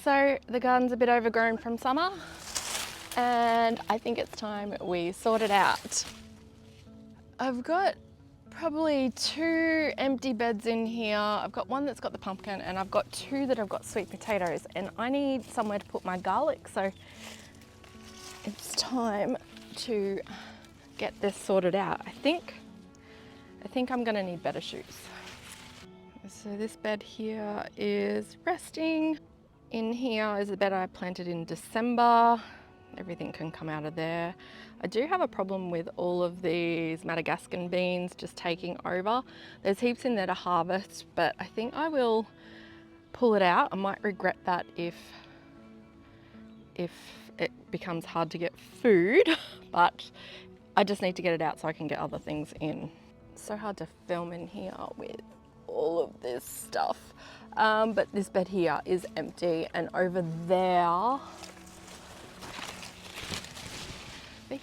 So the garden's a bit overgrown from summer and I think it's time we sort it out. I've got probably 2 empty beds in here. I've got one that's got the pumpkin and I've got 2 that have got sweet potatoes, and I need somewhere to put my garlic, so it's time to get this sorted out. I think I'm gonna need better shoes. So this bed here is resting. In here is a bed I planted in December. Everything can come out of there. I do have a problem with all of these Madagascan beans just taking over. There's heaps in there to harvest, but I think I will pull it out. I might regret that if it becomes hard to get food, but I just need to get it out so I can get other things in. It's so hard to film in here with all of this stuff. But this bed here is empty, and over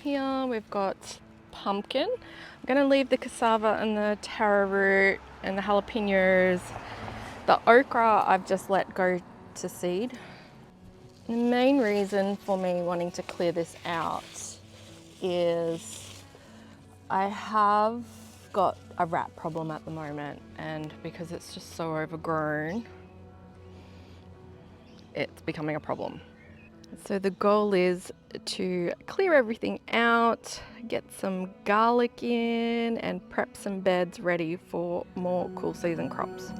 here we've got pumpkin. I'm gonna leave the cassava and the taro root and the jalapenos. The okra I've just let go to seed. The main reason for me wanting to clear this out is I have got a rat problem at the moment, and because it's just so overgrown, it's becoming a problem. So the goal is to clear everything out, get some garlic in, and prep some beds ready for more cool season crops.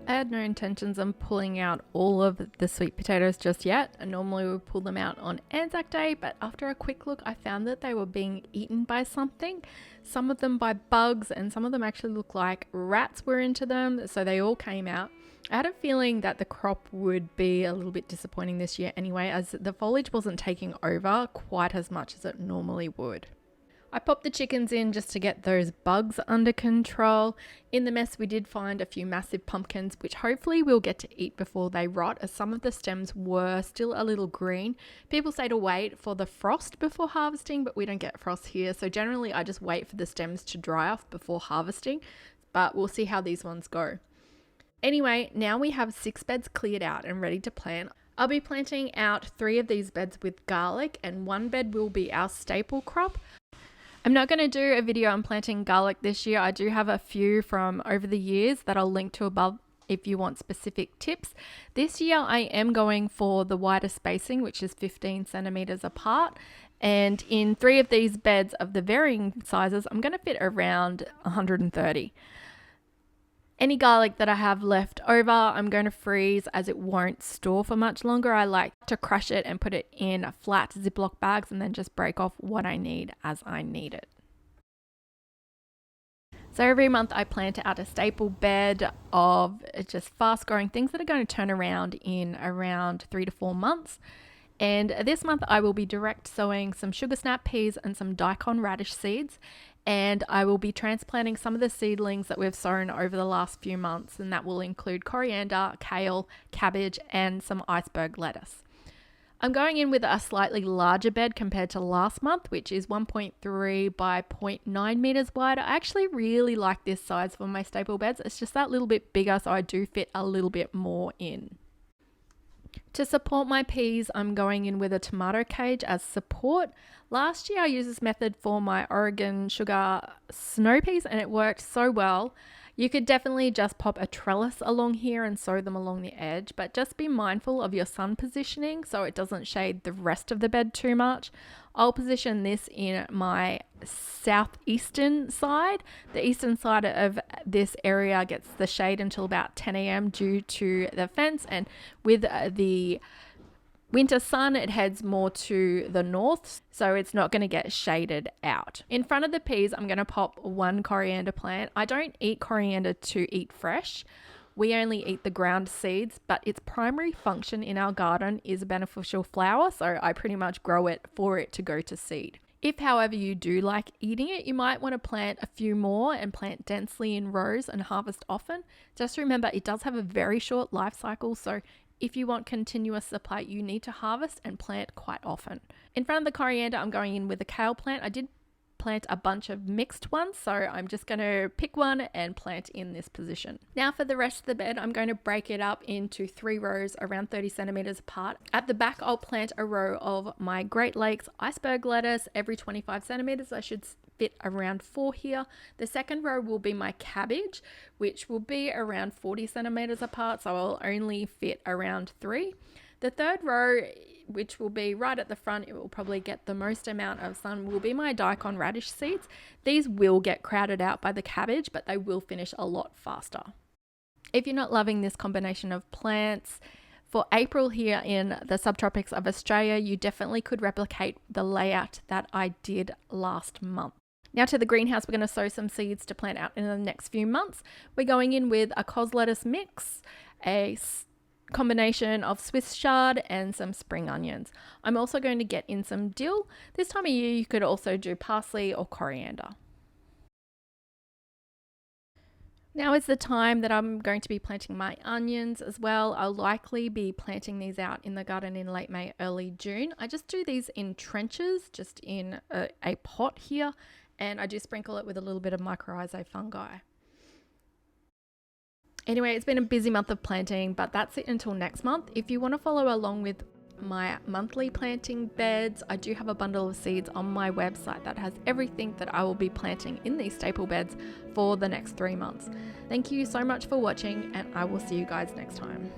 I had no intentions of pulling out all of the sweet potatoes just yet. I normally would pull them out on Anzac Day, but after a quick look, I found that they were being eaten by something. Some of them by bugs, and some of them actually look like rats were into them, so they all came out. I had a feeling that the crop would be a little bit disappointing this year anyway, as the foliage wasn't taking over quite as much as it normally would. I popped the chickens in just to get those bugs under control. In the mess, we did find a few massive pumpkins, which hopefully we'll get to eat before they rot, as some of the stems were still a little green. People say to wait for the frost before harvesting, but we don't get frost here. So generally I just wait for the stems to dry off before harvesting, but we'll see how these ones go. Anyway, now we have 6 beds cleared out and ready to plant. I'll be planting out 3 of these beds with garlic, and 1 bed will be our staple crop. I'm not going to do a video on planting garlic this year. I do have a few from over the years that I'll link to above if you want specific tips. This year I am going for the wider spacing, which is 15 centimeters apart. And in 3 of these beds of the varying sizes, I'm going to fit around 130. Any garlic that I have left over, I'm going to freeze, as it won't store for much longer. I like to crush it and put it in flat Ziploc bags and then just break off what I need as I need it. So every month I plant out a staple bed of just fast growing things that are going to turn around in around 3 to 4 months. And this month I will be direct sowing some sugar snap peas and some daikon radish seeds. And I will be transplanting some of the seedlings that we've sown over the last few months, and that will include coriander, kale, cabbage, and some iceberg lettuce. I'm going in with a slightly larger bed compared to last month, which is 1.3 by 0.9 meters wide. I actually really like this size for my staple beds. It's just that little bit bigger, so I do fit a little bit more in. To support my peas, I'm going in with a tomato cage as support. Last year I used this method for my Oregon sugar snow peas and it worked so well. You could definitely just pop a trellis along here and sow them along the edge, but just be mindful of your sun positioning so it doesn't shade the rest of the bed too much. I'll position this in my southeastern side. The eastern side of this area gets the shade until about 10 a.m. due to the fence, and with the winter sun, it heads more to the north, so it's not going to get shaded out. In front of the peas, I'm going to pop one coriander plant. I don't eat coriander to eat fresh. We only eat the ground seeds, but its primary function in our garden is a beneficial flower, so I pretty much grow it for it to go to seed. If, however, you do like eating it, you might want to plant a few more and plant densely in rows and harvest often. Just remember, it does have a very short life cycle, so if you want continuous supply, you need to harvest and plant quite often. In front of the coriander, I'm going in with a kale plant. I did plant a bunch of mixed ones, so I'm just going to pick one and plant in this position. Now for the rest of the bed, I'm going to break it up into 3 rows around 30 centimeters apart. At the back, I'll plant a row of my Great Lakes iceberg lettuce every 25 centimeters. I should fit around 4 here. The second row will be my cabbage, which will be around 40 centimeters apart, so I'll only fit around 3. The third row, which will be right at the front, it will probably get the most amount of sun, will be my daikon radish seeds. These will get crowded out by the cabbage, but they will finish a lot faster. If you're not loving this combination of plants, for April here in the subtropics of Australia, you definitely could replicate the layout that I did last month. Now to the greenhouse, we're going to sow some seeds to plant out in the next few months. We're going in with a cos lettuce mix, a combination of Swiss chard and some spring onions. I'm also going to get in some dill. This time of year you could also do parsley or coriander. Now is the time that I'm going to be planting my onions as well. I'll likely be planting these out in the garden in late May, early June. I just do these in trenches, just in a pot here, and I do sprinkle it with a little bit of mycorrhizae fungi. Anyway, it's been a busy month of planting, but that's it until next month. If you want to follow along with my monthly planting beds, I do have a bundle of seeds on my website that has everything that I will be planting in these staple beds for the next 3 months. Thank you so much for watching, and I will see you guys next time.